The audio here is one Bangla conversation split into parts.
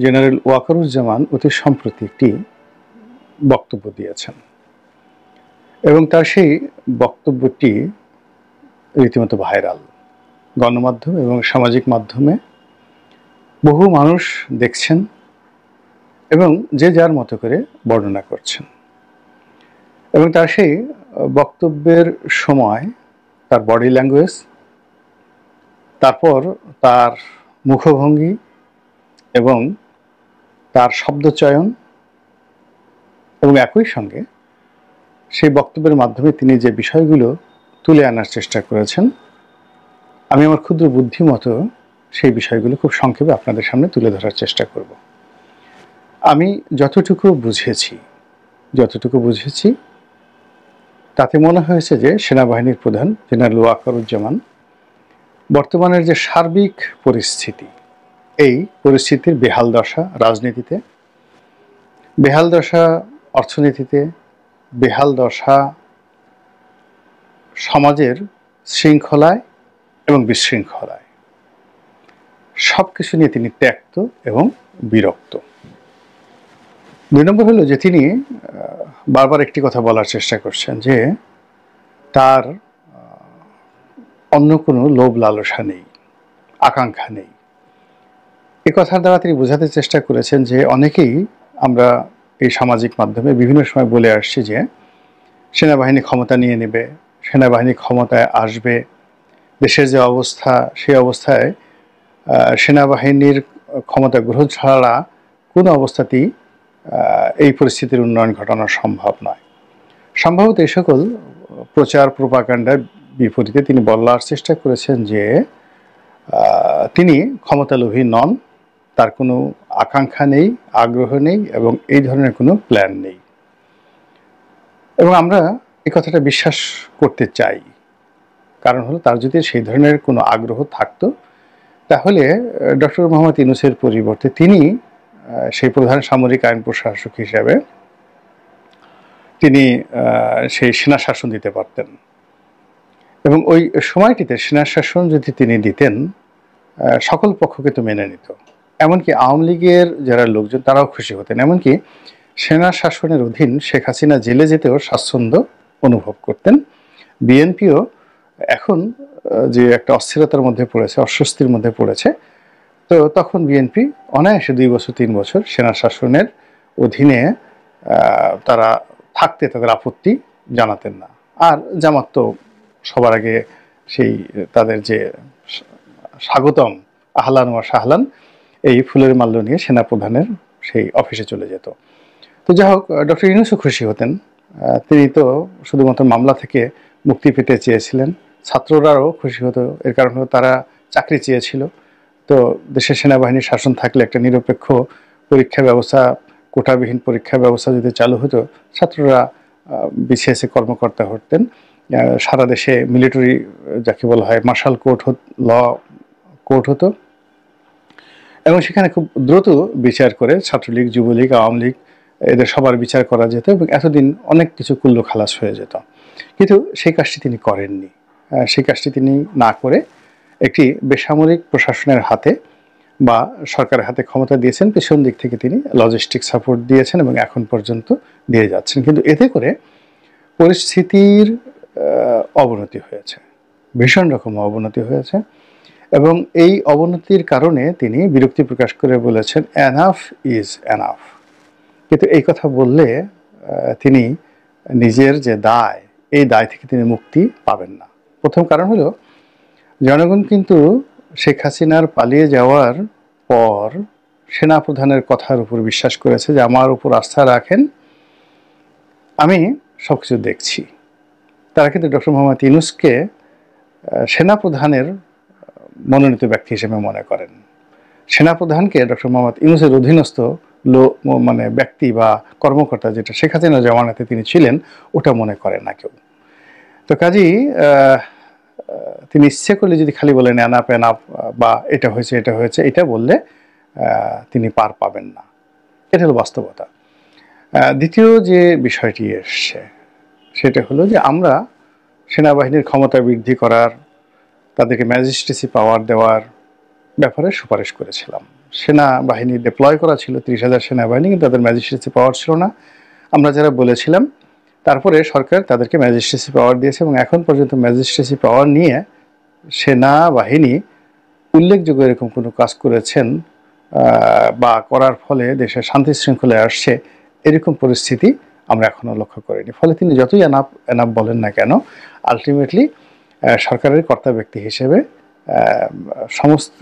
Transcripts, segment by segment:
জেনারেল ওয়াকারুজ্জামান অতি সম্প্রতি একটি বক্তব্য দিয়েছেন এবং তার সেই বক্তব্যটি রীতিমতো ভাইরাল। গণমাধ্যম এবং সামাজিক মাধ্যমে বহু মানুষ দেখছেন এবং যে যার মতো করে বর্ণনা করছেন। এবং তার সেই বক্তব্যের সময় তার বডি ল্যাঙ্গুয়েজ, তারপর তার মুখভঙ্গি এবং তার শব্দচয়ন এবং একই সঙ্গে সেই বক্তব্যের মাধ্যমে তিনি যে বিষয়গুলো তুলে আনার চেষ্টা করেছেন, আমি আমার ক্ষুদ্র বুদ্ধি মতো সেই বিষয়গুলো খুব সংক্ষেপে আপনাদের সামনে তুলে ধরার চেষ্টা করব। আমি যতটুকু বুঝেছি তাতে মনে হয়েছে যে সেনাবাহিনীর প্রধান জেনারেল ওয়াকারুজ্জামান বর্তমানের যে সার্বিক পরিস্থিতি, এই পরিস্থিতির বেহাল দশা রাজনীতিতে, বেহাল দশা অর্থনীতিতে, বেহাল দশা সমাজের শৃঙ্খলায় এবং বিশৃঙ্খলায়, সব কিছু নিয়ে তিনি ত্যক্ত এবং বিরক্ত। ২ নম্বর হলো যে তিনি বারবার একটি কথা বলার চেষ্টা করছেন যে তার অন্য কোনো লোভ লালসা নেই, আকাঙ্ক্ষা নেই। এ কথার দ্বারা তিনি বোঝাতে চেষ্টা করেছেন যে অনেকেই আমরা এই সামাজিক মাধ্যমে বিভিন্ন সময় বলে আসছি যে সেনাবাহিনী ক্ষমতা নিয়ে নেবে, সেনাবাহিনী ক্ষমতায় আসবে, দেশের যে অবস্থা সেই অবস্থায় সেনাবাহিনীর ক্ষমতা গ্রহণ ছাড়া কোনো অবস্থাতেই এই পরিস্থিতির উন্নয়ন ঘটানো সম্ভব নয়। সম্ভবত এই সকল প্রচার প্রোপাগান্ডার বিপরীতে তিনি বলার চেষ্টা করেছেন যে তিনি ক্ষমতালোভী নন, তার কোনো আকাঙ্ক্ষা নেই, আগ্রহ নেই এবং এই ধরনের কোনো প্ল্যান নেই। এবং আমরা এই কথাটা বিশ্বাস করতে চাই, কারণ হলো তার যদি সেই ধরনের কোনো আগ্রহ থাকতো তাহলে ডক্টর মোহাম্মদ ইউনূসের পরিবর্তে তিনি সেই প্রধান সামরিক আইন প্রশাসক হিসাবে তিনি সেই সেনা শাসন দিতে পারতেন এবং ওই সময়টিতে সেনা শাসন যদি তিনি দিতেন সকল পক্ষকে তো মেনে নিত, এমনকি আওয়ামী লীগের যারা লোকজন তারাও খুশি হতেন, এমনকি সেনা শাসনের অধীন শেখ হাসিনা জেলে যেতেও স্বাচ্ছন্দ্য অনুভব করতেন। বিএনপিও এখন যে একটা অস্থিরতার মধ্যে পড়েছে, অস্বস্তির মধ্যে পড়েছে, তো তখন বিএনপি অনায়াসে 2 বছর 3 বছর সেনা শাসনের অধীনে তারা থাকতে তাদের আপত্তি জানাতেন না। আর জামাত তো সবার আগে সেই তাদের যে স্বাগতম আহলান ওয়া সাহলান এই ফুলের মাল্য নিয়ে সেনাপ্রধানের সেই অফিসে চলে যেত। তো যাই হোক, ডক্টর ইউনূসও খুশি হতেন। তিনি তো শুধুমাত্র মামলা থেকে মুক্তি পেতে চেয়েছিলেন, ছাত্ররাও খুশি হতো, এর কারণ হলো তারা চাকরি চেয়েছিল। তো দেশের সেনাবাহিনীর শাসন থাকলে একটা নিরপেক্ষ পরীক্ষা ব্যবস্থা, কোটাবিহীন পরীক্ষা ব্যবস্থা যদি চালু হতো, ছাত্ররা বিসিএসে কর্মকর্তা হতেন, সারা দেশে মিলিটারি যাকে বলা হয় মার্শাল কোর্ট ল কোর্ট হতো এবং সেখানে খুব দ্রুত বিচার করে ছাত্রলীগ, যুবলীগ, আওয়ামী লীগ এদের সবার বিচার করা যেত এবং এতদিন অনেক কিছু কুল্লো খালাস হয়ে যেত। কিন্তু সেই কাজটি তিনি করেননি। সেই কাজটি তিনি না করে একটি বেসামরিক প্রশাসনের হাতে বা সরকারের হাতে ক্ষমতা দিয়েছেন। পেছন দিক থেকে তিনি লজিস্টিক সাপোর্ট দিয়েছেন এবং এখন পর্যন্ত দিয়ে যাচ্ছেন। কিন্তু এতে করে পরিস্থিতির অবনতি হয়েছে, ভীষণ রকম অবনতি হয়েছে এবং এই অবনতির কারণে তিনি বিরক্তি প্রকাশ করে বলেছেন এনাফ ইজ এনাফ। কিন্তু এই কথা বললে তিনি নিজের যে দায়, এই দায় থেকে তিনি মুক্তি পাবেন না। প্রথম কারণ হলো জনগণ কিন্তু শেখ হাসিনার পালিয়ে যাওয়ার পর সেনাপ্রধানের কথার উপর বিশ্বাস করেছে যে আমার উপর আস্থা রাখেন, আমি সব কিছু দেখছি। তারা কিন্তু ডক্টর মোহাম্মদ ইউনূসকে সেনাপ্রধানের মনোনীত ব্যক্তি হিসেবে মনে করেন। সেনাপ্রধানকে ডক্টর মোহাম্মদ ইউনূসের অধীনস্থ মানে ব্যক্তি বা কর্মকর্তা, যেটা শেখ হাসিনা জামানাতে তিনি ছিলেন, ওটা মনে করেন না কেউ। তো কাজেই তিনি ইচ্ছে করলে যদি খালি বলেন এনাফ এনাফ বা এটা হয়েছে এটা হয়েছে, এটা বললে তিনি পার পাবেন না। এটা হলো বাস্তবতা। দ্বিতীয় যে বিষয়টি এসছে সেটা হলো যে আমরা সেনাবাহিনীর ক্ষমতা বৃদ্ধি করার, তাদেরকে ম্যাজিস্ট্রেসি পাওয়ার দেওয়ার ব্যাপারে সুপারিশ করেছিলাম। সেনাবাহিনী ডিপ্লয় করা ছিল, 30,000 সেনাবাহিনী, কিন্তু তাদের ম্যাজিস্ট্রেসি পাওয়ার ছিল না আমরা যারা বলেছিলাম। তারপরে সরকার তাদেরকে ম্যাজিস্ট্রেসি পাওয়ার দিয়েছে এবং এখন পর্যন্ত ম্যাজিস্ট্রেসি পাওয়ার নিয়ে সেনাবাহিনী উল্লেখযোগ্য এরকম কোনো কাজ করেছেন বা করার ফলে দেশের শান্তি শৃঙ্খলায় আসছে এরকম পরিস্থিতি আমরা এখনো লক্ষ্য করিনি। ফলে তিনি যতই এনাফ বলেন না কেন, আলটিমেটলি সরকারের কর্তা ব্যক্তি হিসেবে সমস্ত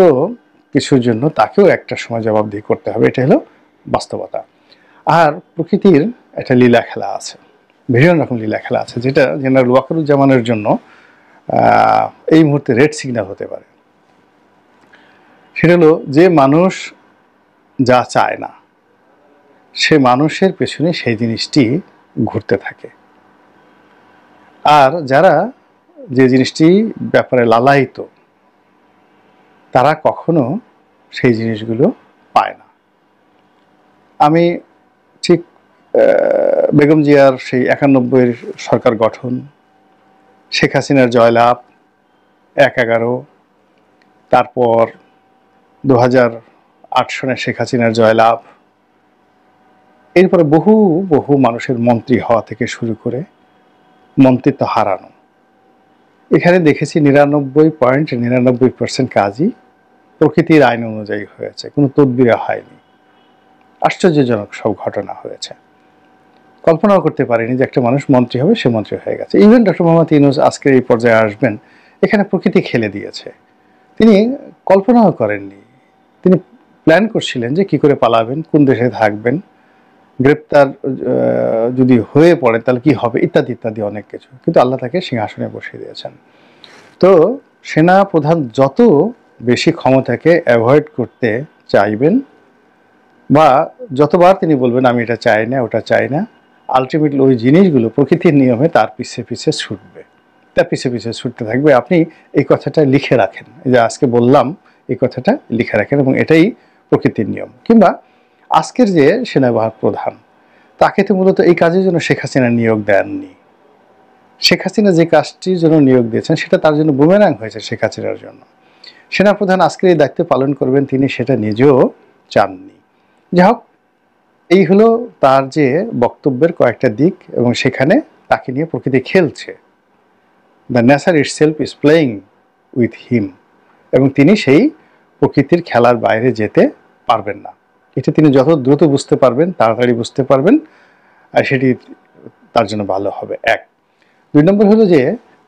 কিছুর জন্য তাকেও একটা সময় জবাবদিহি করতে হবে, এটা হলো বাস্তবতা। আর প্রকৃতির একটা লীলা খেলা আছে, ভীষণ রকম লীলা খেলা আছে, যেটা জেনারেল ওয়াকারুজ্জামানের জন্য এই মুহূর্তে রেড সিগন্যাল হতে পারে। সেটা হলো যে মানুষ যা চায় না সে মানুষের পেছনে সেই জিনিসটি ঘুরতে থাকে, আর যারা যে জিনিসটি ব্যাপারে লালায়িত তারা কখনো সেই জিনিসগুলো পায় না। আমি ঠিক বেগম জিয়ার সেই 91-এর সরকার গঠন, শেখ হাসিনার জয়লাভ 1/11, তারপর 2008 সনে শেখ হাসিনার জয়লাভ, এরপরে বহু বহু মানুষের মন্ত্রী হওয়া থেকে শুরু করে মন্ত্রিত্ব হারানো, এখানে দেখেছি 99.99% কাজই প্রকৃতির আইন অনুযায়ী হয়েছে, কোনো তদবির হয়নি। আশ্চর্যজনক সব ঘটনা হয়েছে, কল্পনাও করতে পারিনি যে একটা মানুষ মন্ত্রী হবে, সে মন্ত্রী হয়ে গেছে। ইভেন ডক্টর মোহাম্মদ ইউনূস আজকে এই পর্যায়ে আসবেন, এখানে প্রকৃতি খেলে দিয়েছে। তিনি কল্পনাও করেননি, তিনি প্ল্যান করছিলেন যে কি করে পালাবেন, কোন দেশে থাকবেন, গ্রেপ্তার যদি হয়ে পড়ে তাহলে কি হবে, ইত্যাদি ইত্যাদি অনেক কিছু, কিন্তু আল্লাহ তাকে সিংহাসনে বসিয়ে দিয়েছেন। তো সেনা প্রধান যত বেশি ক্ষমতাকে অ্যাভয়েড করতে চাইবেন বা যতবার তিনি বলবেন আমি এটা চাই না ওটা চাই না, আলটিমেটলি ওই জিনিসগুলো প্রকৃতির নিয়মে তার পিছে পিছে ছুটবে, তার পিছে পিছে ছুটতে থাকবে। আপনি এই কথাটা লিখে রাখেন, এই যে আজকে বললাম এই কথাটা লিখে রাখেন, এবং এটাই প্রকৃতির নিয়ম। কিংবা আজকের যে সেনাবাহিনী প্রধান, তাকে তো মূলত এই কাজের জন্য শেখ হাসিনা নিয়োগ দেননি। শেখ হাসিনা যে কাজটির জন্য নিয়োগ দিয়েছেন সেটা তার জন্য বুমেরাং হয়েছে শেখ হাসিনার জন্য। সেনাপ্রধান আজকের এই দায়িত্ব পালন করবেন, তিনি সেটা নিজেও চাননি। যাই হোক, এই হলো তার যে বক্তব্যের কয়েকটা দিক, এবং সেখানে তাকে নিয়ে প্রকৃতি খেলছে। The nature itself is playing with him, এবং তিনি সেই প্রকৃতির খেলার বাইরে যেতে পারবেন না। এটা তিনি যত দ্রুত বুঝতে পারবেন, তাড়াতাড়ি বুঝতে পারবেন, আর সেটি তার জন্য ভালো হবে। 1 2 নম্বর হলো যে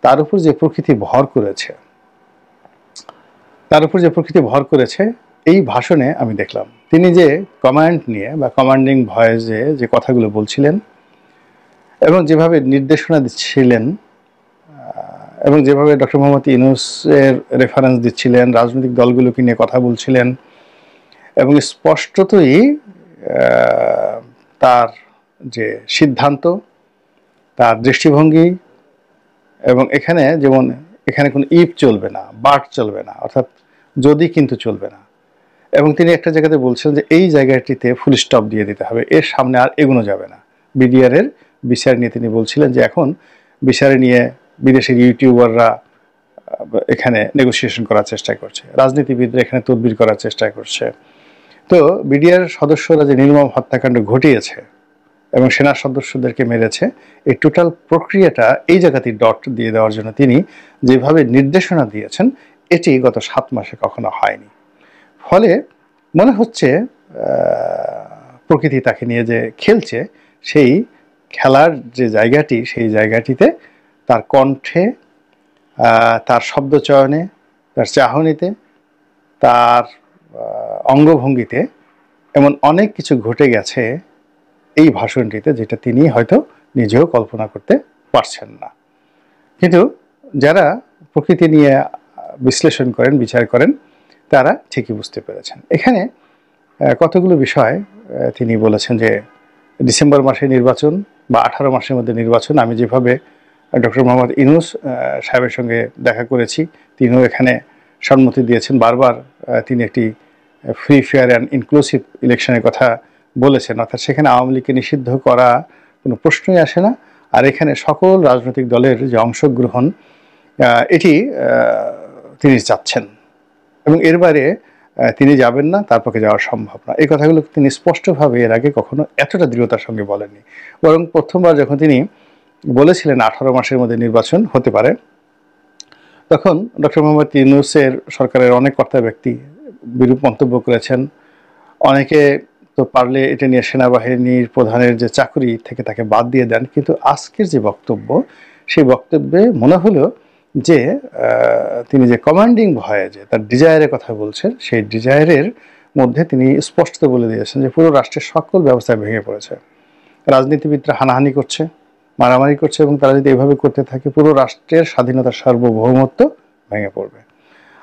তার উপর যে প্রকৃতি ভর করেছে, এই ভাষণে আমি দেখলাম তিনি যে কমান্ড নিয়ে বা কমান্ডিং ভয়েসে যে কথাগুলো বলছিলেন এবং যেভাবে নির্দেশনা দিচ্ছিলেন এবং যেভাবে ডক্টর মোহাম্মদ ইউনূসের রেফারেন্স দিচ্ছিলেন, রাজনৈতিক দলগুলোকে নিয়ে কথা বলছিলেন, এবং স্পষ্টতই তার যে সিদ্ধান্ত, তার দৃষ্টিভঙ্গি, এবং এখানে যেমন এখানে কোনো ইফ চলবে না, বাট চলবে না, অর্থাৎ যদি কিন্তু চলবে না। এবং তিনি একটা জায়গাতে বলছেন যে এই জায়গাটিতে ফুল স্টপ দিয়ে দিতে হবে, এর সামনে আর এগোনো যাবে না। বিডিআরের বিচার নিয়ে তিনি বলছিলেন যে এখন বিচারে নিয়ে বিদেশের ইউটিউবাররা এখানে নেগোসিয়েশন করার চেষ্টা করছে, রাজনীতিবিদরা এখানে তদবির করার চেষ্টা করছে। তো বিডিআর সদস্যরা যে নির্মম হত্যাকাণ্ড ঘটিয়েছে এবং সেনা সদস্যদেরকে মেরেছে, এই টোটাল প্রক্রিয়াটা এই জায়গাতেই ডট দিয়ে দেওয়ার জন্য তিনি যেভাবে নির্দেশনা দিয়েছেন, এটি গত 7 মাসে কখনো হয়নি। ফলে মনে হচ্ছে প্রকৃতি তাকে নিয়ে যে খেলছে, সেই খেলার যে জায়গাটি, সেই জায়গাটিতে তার কণ্ঠে, তার শব্দচয়নে, তার চাহনিতে, তার অঙ্গভঙ্গিতে এমন অনেক কিছু ঘটে গেছে এই ভাষণটিতে, যেটা তিনি হয়তো নিজেও কল্পনা করতে পারছেন না। কিন্তু যারা প্রকৃতি নিয়ে বিশ্লেষণ করেন, বিচার করেন, তারা ঠিকই বুঝতে পেরেছেন। এখানে কতগুলো বিষয় তিনি বলেছেন যে ডিসেম্বর মাসে নির্বাচন বা 18 মাসের মধ্যে নির্বাচন। আমি যেভাবে ডক্টর মোহাম্মদ ইউনূস সাহেবের সঙ্গে দেখা করেছি, তিনিও এখানে সম্মতি দিয়েছেন। বারবার তিনি একটি ফ্রি, ফেয়ার অ্যান্ড ইনক্লুসিভ ইলেকশনের কথা বলেছেন, অর্থাৎ সেখানে আওয়ামী লীগকে নিষিদ্ধ করা কোনো প্রশ্নই আসে না। আর এখানে সকল রাজনৈতিক দলের যে অংশগ্রহণ, এটি তিনি চাচ্ছেন। এবং এর বাইরে তিনি যাবেন না, তার পক্ষে যাওয়া সম্ভব না। এই কথাগুলো তিনি স্পষ্টভাবে এর আগে কখনো এতটা দৃঢ়তার সঙ্গে বলেননি। বরং প্রথমবার যখন তিনি বলেছিলেন 18 মাসের মধ্যে নির্বাচন হতে পারে, তখন ডক্টর মোহাম্মদ ইউনূসের সরকারের অনেক কর্তা ব্যক্তি বিরূপ মন্তব্য করেছেন। অনেকে তো পারলে এটা নিয়ে সেনাবাহিনীর প্রধানের যে চাকরি থেকে তাকে বাদ দিয়ে দেন। কিন্তু আজকের যে বক্তব্য, সেই বক্তব্যে মনে হলো যে তিনি যে কমান্ডিং ভয়ে যে তার ডিজায়ারের কথা বলছেন, সেই ডিজায়ারের মধ্যে তিনি স্পষ্ট বলে দিয়েছেন যে পুরো রাষ্ট্রের সকল ব্যবস্থা ভেঙে পড়েছে। রাজনীতিবিদরা হানাহানি করছে, মারামারি করছে, এবং তারা যদি এভাবে করতে থাকে পুরো রাষ্ট্রের স্বাধীনতার সার্বভৌমত্ব ভেঙে পড়বে।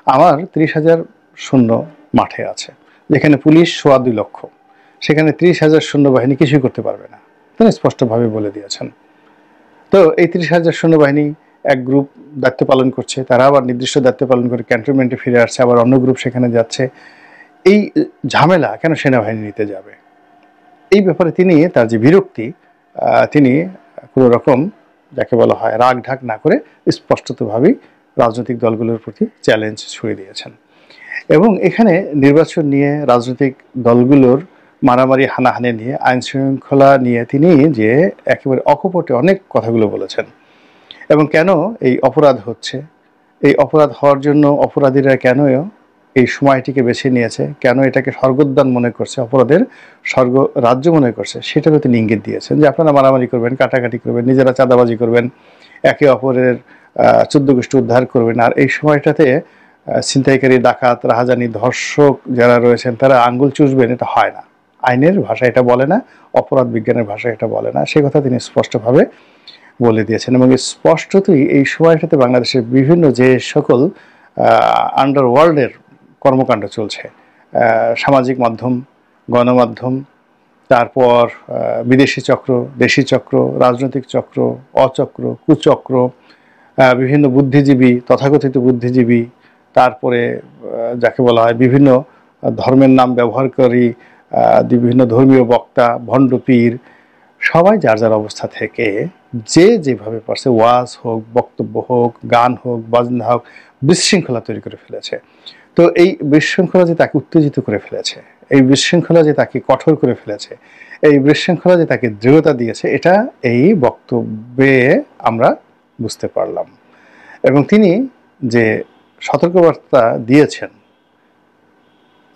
আমার 30,000 সৈন্য মাঠে আছে, যেখানে পুলিশ 2.25 লক্ষ, সেখানে 30,000 সৈন্যবাহিনী কিছুই করতে পারবে না, তিনি স্পষ্টভাবে বলে দিয়েছেন। তো এই 30,000 সৈন্যবাহিনী এক গ্রুপ দায়িত্ব পালন করছে, তারা আবার নির্দিষ্ট দায়িত্ব পালন করে ক্যান্টনমেন্টে ফিরে আসছে, আবার অন্য গ্রুপ সেখানে যাচ্ছে। এই ঝামেলা কেন সেনাবাহিনী নিতে যাবে? এই ব্যাপারে তিনি তার যে বিরক্তি, তিনি কোনো রকম যাকে বলা হয় রাগ ঢাক না করে স্পষ্টতভাবেই রাজনৈতিক দলগুলোর প্রতি চ্যালেঞ্জ ছুড়ে দিয়েছেন। এবং এখানে নির্বাচন নিয়ে, রাজনৈতিক দলগুলোর মারামারি হানাহানি নিয়ে, আইন শৃঙ্খলা নিয়ে তিনি যে একেবারে অকপটে অনেক কথাগুলো বলেছেন। এবং কেন এই অপরাধ হচ্ছে, এই অপরাধ হওয়ার জন্য অপরাধীরা কেন এই সময়টিকে বেছে নিয়েছে, কেন এটাকে স্বর্গোদ্যান মনে করছে, অপরাধের স্বর্গ রাজ্য মনে করছে, সেটারও তিনি ইঙ্গিত দিয়েছেন যে আপনারা মারামারি করবেন, কাটাকাটি করবেন, নিজেরা চাঁদাবাজি করবেন, একে অপরের 14 গোষ্ঠী উদ্ধার করবেন। আর এই সময়টাতে ছিনতাইকারী, ডাকাত, রাহাজানি, ধর্ষক যারা রয়েছেন তারা আঙ্গুল চুষবেন, এটা হয় না। আইনের ভাষা এটা বলে না, অপরাধ বিজ্ঞানের ভাষা এটা বলে না। সেই কথা তিনি স্পষ্টভাবে বলে দিয়েছেন। এবং স্পষ্টতই এই সময়টাতে বাংলাদেশের বিভিন্ন যে সকল আন্ডারওয়ার্ল্ডের কর্মকাণ্ড চলছে, সামাজিক মাধ্যম, গণমাধ্যম, তারপর বিদেশি চক্র, দেশি চক্র, রাজনৈতিক চক্র, অচক্র, কুচক্র, বিভিন্ন বুদ্ধিজীবী, তথাকথিত বুদ্ধিজীবী, তারপরে যাকে বলা হয় বিভিন্ন ধর্মের নাম ব্যবহারকারী, বিভিন্ন ধর্মীয় বক্তা, ভণ্ড পীর, সবাই যার যার অবস্থা থেকে যে যেভাবে পারছে, ওয়াজ হোক, বক্তব্য হোক, গান হোক, বাজনা হোক, বিশৃঙ্খলা তৈরি করে ফেলেছে। তো এই বিশৃঙ্খলা যে তাকে উত্তেজিত করে ফেলেছে, এই বিশৃঙ্খলা যে তাকে কঠোর করে ফেলেছে, এই বিশৃঙ্খলা যে তাকে দৃঢ়তা দিয়েছে, এটা এই বক্তব্যে আমরা বুঝতে পারলাম। এবং তিনি যে সতর্কবার্তা দিয়েছেন,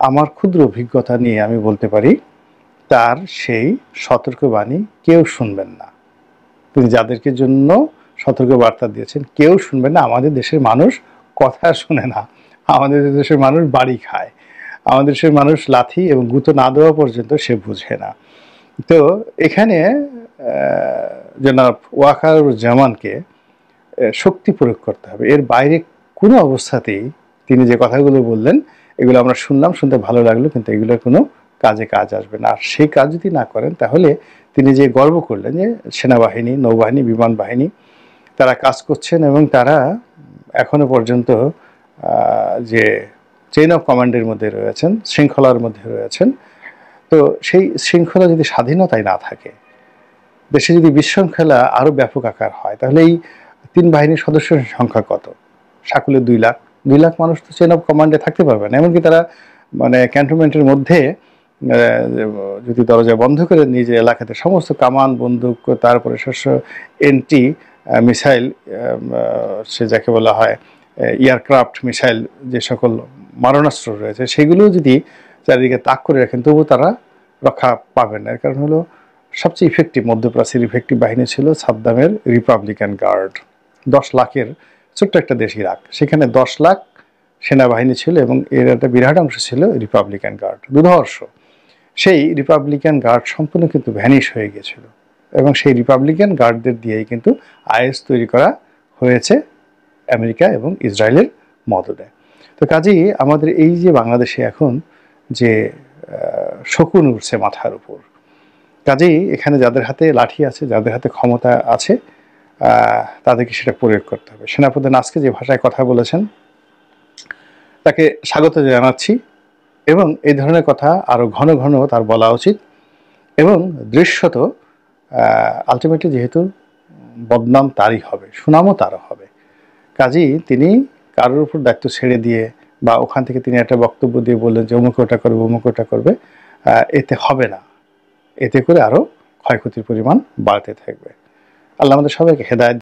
আমার ক্ষুদ্র অভিজ্ঞতা নিয়ে আমি বলতে পারি তার সেই সতর্কবাণী কেউ শুনবেন না। তিনি যাদেরকে জন্য সতর্কবার্তা দিয়েছেন কেউ শুনবেন না। আমাদের দেশের মানুষ কথা শুনে না, আমাদের দেশের মানুষ বাড়ি খায়, আমাদের দেশের মানুষ লাথি এবং গুঁতো না দেওয়া পর্যন্ত সে বুঝে না। তো এখানে জনাব ওয়াকারুজ্জামানকে শক্তি প্রয়োগ করতে হবে, এর বাইরে কোনো অবস্থাতেই তিনি যে কথাগুলো বললেন এগুলো আমরা শুনলাম, শুনতে ভালো লাগলো, কিন্তু এগুলোর কোনো কাজে কাজ আসবে না। আর সেই কাজ যদি না করেন তাহলে তিনি যে গর্ব করলেন যে সেনাবাহিনী, নৌবাহিনী, বিমান বাহিনী তারা কাজ করছেন এবং তারা এখনো পর্যন্ত যে চেইন অফ কমান্ডের মধ্যে রয়েছেন, শৃঙ্খলার মধ্যে রয়েছেন, তো সেই শৃঙ্খলা যদি স্বাধীনতায় না থাকে, দেশে যদি বিশৃঙ্খলা আরও ব্যাপক আকার হয়, তাহলে এই 3 বাহিনীর সদস্যের সংখ্যা কত? সাকুলে 2 লাখ। 2 লাখ মানুষ তো চেইন অফ কমান্ডে থাকতে পারবে না। এমনকি তারা মানে ক্যান্টনমেন্টের মধ্যে যদি দরজা বন্ধ করে নিজের এলাকাতে সমস্ত কামান, বন্দুক, তারপরে শস্য এন্টি মিসাইল, সে যাকে বলা হয় এয়ারক্রাফট মিসাইল, যে সকল মারণাস্ত্র রয়েছে সেগুলো যদি চারিদিকে তাক করে রাখেন তবু তারা রক্ষা পাবেন না। এর কারণ হলো সবচেয়ে ইফেক্টিভ মধ্যপ্রাচ্যের ইফেক্টিভ বাহিনী ছিল সাদ্দামের রিপাবলিকান গার্ড। 10 লাখের ছোট্ট একটা দেশ ইরাক, সেখানে 10 লাখ সেনাবাহিনী ছিল এবং এর একটা বিরাট অংশ ছিল রিপাবলিকান গার্ড। দুর্ধর্ষ সেই রিপাবলিকান গার্ড সম্পূর্ণ কিন্তু ভ্যানিশ হয়ে গিয়েছিল এবং সেই রিপাবলিকান গার্ডদের দিয়েই কিন্তু আইএস তৈরি করা হয়েছে আমেরিকা এবং ইসরায়েলের মদদে। তো কাজেই আমাদের এই যে বাংলাদেশে এখন যে শকুন উঠছে মাথার উপর, কাজেই এখানে যাদের হাতে লাঠি আছে, যাদের হাতে ক্ষমতা আছে, তাদেরকে সেটা প্রয়োগ করতে হবে। সেনাপ্রধান আজকে যে ভাষায় কথা বলেছেন তাকে স্বাগত জানাচ্ছি এবং এই ধরনের কথা আরও ঘন ঘন তার বলা উচিত। এবং দৃশ্যত আলটিমেটলি যেহেতু বদনাম তারই হবে, সুনামও তারও হবে, কাজেই তিনি কারোর উপর দায়িত্ব ছেড়ে দিয়ে বা ওখান থেকে তিনি একটা বক্তব্য দিয়ে বললেন যে অমুক ওটা করবে অমুক ওটা করবে, এতে হবে না, এতে করে আরো ক্ষয়ক্ষতির পরিমাণ বাড়তে থাকবে। আল্লাহ আমাদের সবাইকে হেদায়েত